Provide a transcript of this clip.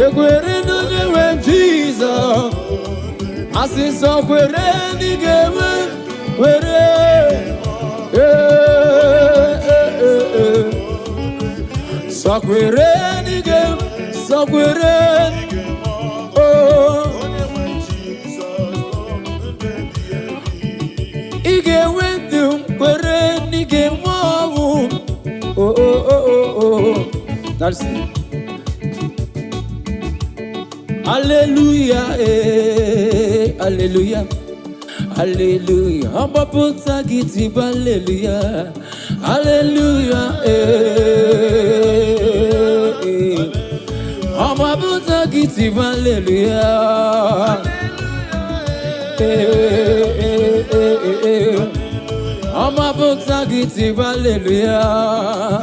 Ekwere no nyewe Jesus. Asi so kwere ni gewe kwere. So kwere ni gewe so kwere. Oh. Ige wendu kwere ni gewe. Oh. That's it. Hallelujah, hallelujah, hallelujah. Amba puta giti hallelujah, hallelujah, Amba puta giti hallelujah, Amba puta giti hallelujah.